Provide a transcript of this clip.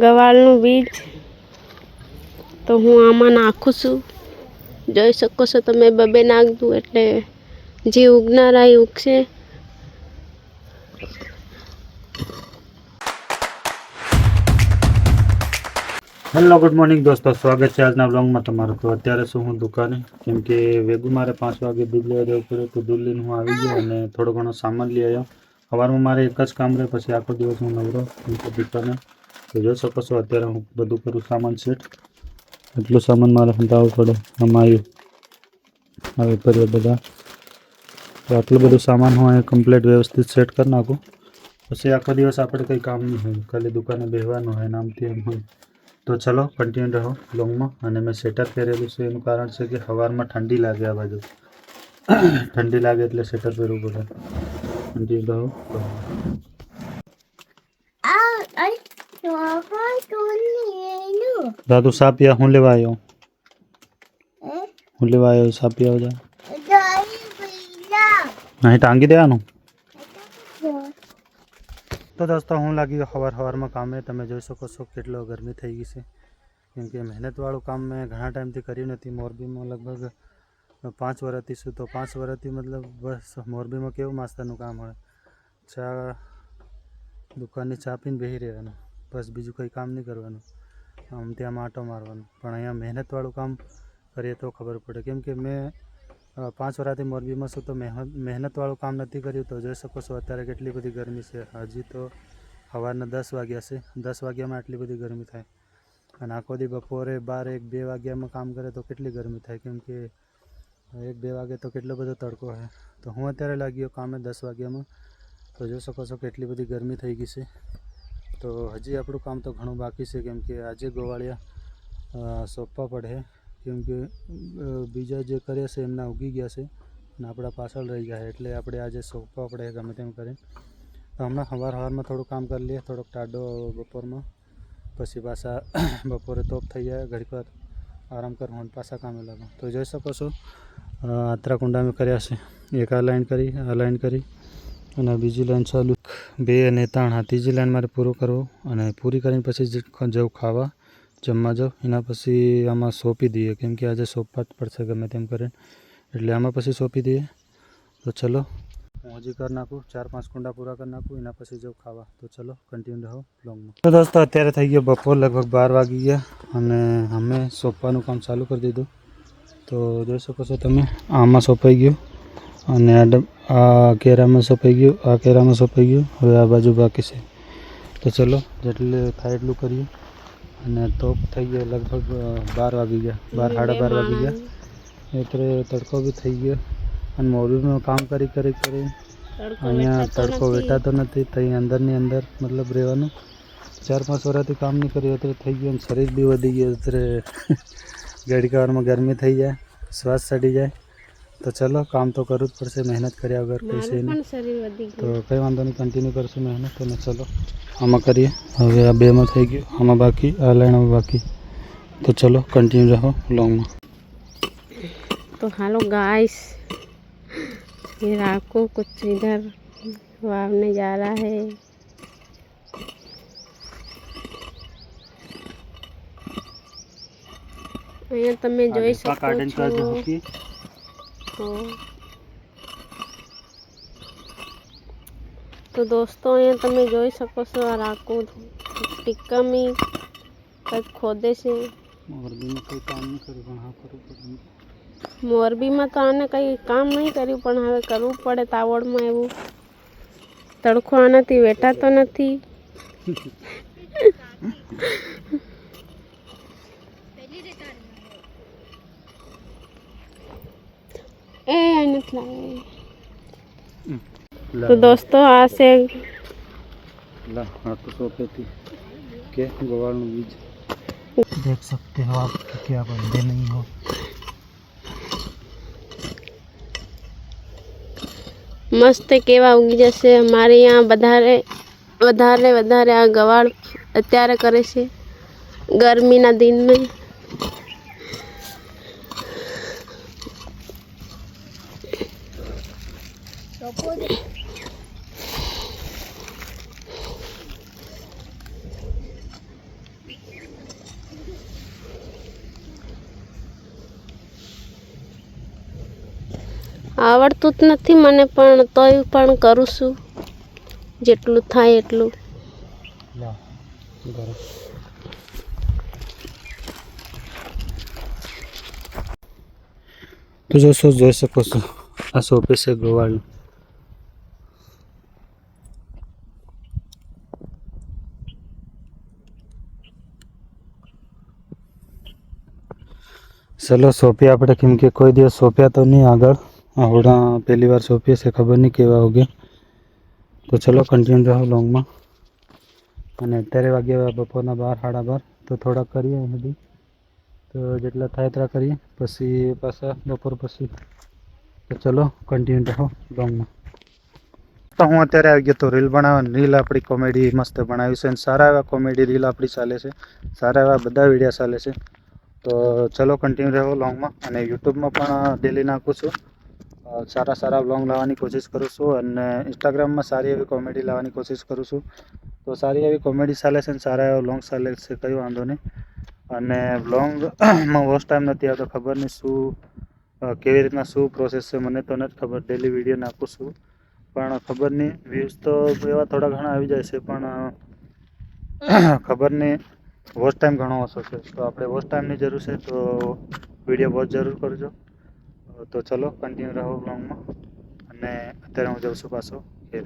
ગવારનું બીજ તો હું આમાં નાખું છું. જોઈ શકો છો તમે, બબે નાખ દઉં એટલે જે ઉગનારા એ ઉગશે. હેલો ગુડ મોર્નિંગ દોસ્તો, સ્વાગત છે આજના બ્લોગમાં તમારું. તો અત્યારે શું હું દુકાને, કેમ કે વેગું મારે 5 વાગે દૂધ લેવા જવું પડે, તો દૂધ લઈને હું આવી ગયો અને થોડો ઘણો સામાન લઈ આવ્યો. સવારમાં મારે એક જ કામ રહે, પછી આખો દિવસ હું નવરો દુકાને. તો જોઈ શકો છો અત્યારે હું બધું કરું સામાન સેટ. એટલું સામાન મારે હંતાવવું પડે. આમાં આવ્યું હવે કરીએ બધા. તો આટલું બધું સામાન હું અહીં કમ્પ્લીટ વ્યવસ્થિત સેટ કરી નાખું, પછી આખો દિવસ આપણે કંઈ કામ નહીં હોય, ખાલી દુકાને બેસવાનું હોય, નામથી એમ હોય. તો ચલો કન્ટિન્યુ રહો બ્લોગમાં. અને મેં સ્વેટર પહેરેલું છે, એનું કારણ છે કે સવારમાં ઠંડી લાગે. આ બાજુ ઠંડી લાગે એટલે સ્વેટર પહેરવું પડે. કન્ટિન્યુ રહો. દાદુ સાપિયા હું લેવા આવ્યો? હું લેવા આવ્યો? સાપિયા જા નહીં ટાંગી દેવાનું. તો દોસ્તો હું લાગી સવારમાં કામે. તમે જોઈ શકો છો કેટલો ગરમી થઈ ગઈ છે, કેમ કે મહેનતવાળું કામ મેં ઘણા ટાઈમથી કર્યું નથી. મોરબીમાં લગભગ 5 વર્ષથી છું, તો 5 વર્ષથી મતલબ બસ મોરબીમાં કેવું માસ્તરનું કામ હોય, ચા દુકાનની ચા પીને બેસી રહેવાનું, બસ બીજું કંઈ કામ નહીં કરવાનું, આમ ત્યાં આંટો મારવાનું. પણ અહીંયા મહેનતવાળું કામ કરીએ તો ખબર પડે, કેમ કે મેં 5 વર્ષથી મોરબીમાં છું, તો મહેનતવાળું કામ નથી કર્યું. તો જોઈ શકો છો અત્યારે કેટલી બધી ગરમી છે. હજી તો સવારના 10 વાગ્યા છે. 10 વાગ્યામાં આટલી બધી ગરમી થાય, અને આખો દી બપોરે 12, 1, 2 વાગ્યામાં કામ કરે તો કેટલી ગરમી થાય, કેમ કે 1, 2 વાગે તો કેટલો બધો તડકો હોય. તો હું અત્યારે લાગ્યો કામે 10 વાગ્યામાં. તો જોઈ શકો છો કેટલી બધી ગરમી થઈ ગઈ છે. તો હજી આપણું કામ તો ઘણું બાકી છે, કેમ કે આજે ગોવાળિયા સોંપવા પડે, કેમ કે બીજા જે કર્યા છે એમના ઉગી ગયા છે અને આપણા પાછળ રહી ગયા, એટલે આપણે આજે સોંપવા પડે ગમે તેમ કરીને. તો હમણાં સવારમાં થોડું કામ કરી લઈએ, થોડોક ટાઢો બપોરમાં, પછી પાછા બપોરે તોપ થઈ જાય, ઘડીક વાર આરામ કરવાનું, પાછા કામે લાગો. તો જોઈ શકો છો આતરા કુંડા મેં કર્યા છે. એક આ લાઈન કરી, આ લાઈન કરી, અને બીજી લાઈન ચાલુ. 2 અને 3, આ ત્રીજી લાઈન મારે પૂરું કરવું, અને પૂરી કરીને પછી જવું ખાવા, જમવા જાઉં. એના પછી આમાં સોંપી દઈએ, કેમ કે આજે સોંપવા જ પડશે ગમે તેમ કરીને, એટલે આમાં પછી સોંપી દઈએ. તો ચલો હું હજી કરી નાખું, 4-5 કુંડા પૂરા કરી નાખું, એના પછી જવું ખાવા. તો ચલો કન્ટિન્યુ રહો બ્લોગમાં. તો દોસ્તો અત્યારે થઈ ગયો બપોર, લગભગ 12 વાગી ગયા, અને અમે સોંપવાનું કામ ચાલુ કરી દીધું. તો જોઈ શકો છો તમે, આમાં સોંપાઈ ગયું, અને આ કેરામાં સોંપાઈ ગયું, આ કેરામાં સોંપાઈ ગયું. હવે આ બાજુ બાકી છે. તો ચલો જેટલું થાય એટલું કરીએ. અને તોપ થઈ ગયો, લગભગ 12 વાગી ગયા, 12, 12:30 વાગી ગયા. એટલે તડકો બી થઈ ગયો, અને મોરબીમાં કામ કરી અહીંયા તડકો વેટાતો નથી. ત્યાં અંદરની અંદર મતલબ રહેવાનું. 4-5 વર્ષથી કામ નહીં કર્યું એટલે થઈ ગયું, અને શરીર બી વધી ગયું. અત્યારે ઘડીક વારમાં ગરમી થઈ જાય, શ્વાસ ચડી જાય. તો ચલો કામ તો કરવું જ પડશે, મહેનત કર્યા વગર પૈસે નહીં. તો કંઈ વાંધો નહીં, કન્ટિન્યુ કરશું મહેનત. અને ચલો આમાં કરીએ. હવે આ 2માં થઈ ગયું, આમાં બાકી, આ લાઈનમાં બાકી. तो चलो कंटिन्यू रहो लॉन्ग में। तो हेलो गाइस, ये राको कुछ इधर वावने जा रहा है। અહીંયા તમે જોઈ શકો છો। તો દોસ્તો અહીંયા તમે જોઈ શકો છો, આ રાકો ટીકામી કંઈક ખોદે છે। મોરબીમાં કંઈ કામ નહીં કર્યું, પણ હા કરવું પડે। મોરબીમાં તો આને કંઈ કામ નહીં કર્યું, પણ હવે કરવું પડે તાવડમાં। એવું તડકો આનાથી વેટાતો નથી। तो दोस्तों आ से के गोवाल बीज देख सकते हो आप, क्या बंदे नहीं हो। मस्त केवा उगी जैसे हमारे यहाँ વધારે આ ગવાળ અત્યારે કરે છે ગરમીના દિનમાં। આવડતું જ નથી મને, પણ તોય પણ કરું છું જેટલું થાય એટલું. લા ગરમ. તો જોઈ શકો છો આ શોપીસ છે ગોવાળનું. ચલો સોંપ્યા આપણે, કેમ કે કોઈ દિવસ સોંપ્યા તો નહીં આગળ, આવડા પહેલી વાર સોંપીએ છે, ખબર નહીં કેવા હોગે. તો ચલો કન્ટિન્યુ રહો લોંગમાં. અને અત્યારે વાગ્યા બપોરના 12 સાડા 12, તો થોડાક કરીએ બધી, તો જેટલા થાય એટલા કરીએ, પછી પાછા બપોર પછી. તો ચલો કન્ટિન્યુ રહો લોંગમાં. તો હું અત્યારે આવી ગયો તો રીલ બનાવવાની. રીલ આપણી કોમેડી મસ્ત બનાવી છે, અને સારા એવા કોમેડી રીલ આપણી ચાલે છે, સારા એવા બધા વિડીયો ચાલે છે. તો ચલો કન્ટિન્યુ રહો લોંગમાં. અને યુટ્યુબમાં પણ ડેલી નાખું છું, સારા સારા વ્લોગ લાવવાની કોશિશ કરું છું, અને ઇન્સ્ટાગ્રામમાં સારી એવી કોમેડી લાવવાની કોશિશ કરું છું. તો સારી એવી કોમેડી ચાલે છે અને સારા એવા વ્લોગ ચાલે છે, કંઈ વાંધો નહીં. અને વ્લોગમાં વોચ ટાઈમ નથી આવતો, ખબર નહીં શું કેવી રીતના શું પ્રોસેસ છે, મને તો નથી ખબર. ડેલી વિડીયો નાખું છું, પણ ખબર નહીં, વ્યૂઝ તો એવા થોડા ઘણા આવી જાય છે, પણ ખબર નહીં વોચ ટાઈમ ઘણો ઓછો છે. તો આપણે વોચ ટાઈમની જરૂર છે, તો વિડીયો વોચ જરૂર કરજો. તો ચલો કન્ટિન્યુ રહો વ્લોગમાં. અને અત્યારે હું જાઉં છું પાછો ઘેર.